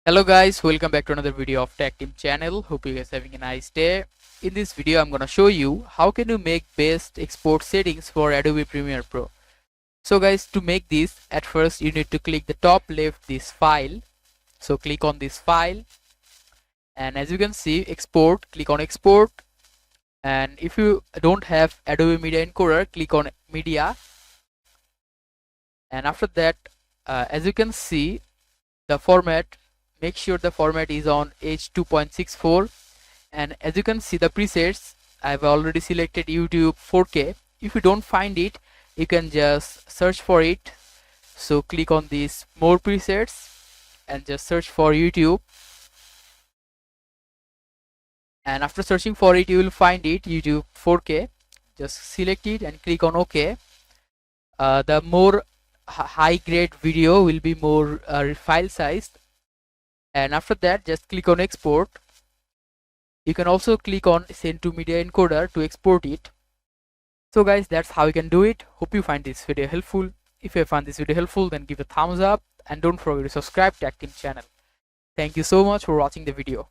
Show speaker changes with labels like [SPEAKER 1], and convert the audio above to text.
[SPEAKER 1] Hello guys, welcome back to another video of Tactim channel. Hope you guys having a nice day. In this video I'm gonna show you how can you make best export settings for Adobe Premiere Pro. So guys, to make this, at first you need to click the top left this file. So click on this file, and as you can see, export, click on export. And if you don't have Adobe Media Encoder, click on media. And after that, as you can see, the format, make sure the format is on H2.64. and as you can see the presets, I've already selected YouTube 4K. If you don't find it, you can just search for it. So click on these more presets and just search for YouTube, and after searching for it you will find it, YouTube 4K. Just select it and click on OK. The more high grade video will be more file sized, and after that just click on export. You can also click on send to media encoder to export it. So guys, that's how you can do it. Hope you find this video helpful. If you found this video helpful, then give a thumbs up and don't forget to subscribe to Tactim channel. Thank you so much for watching the video.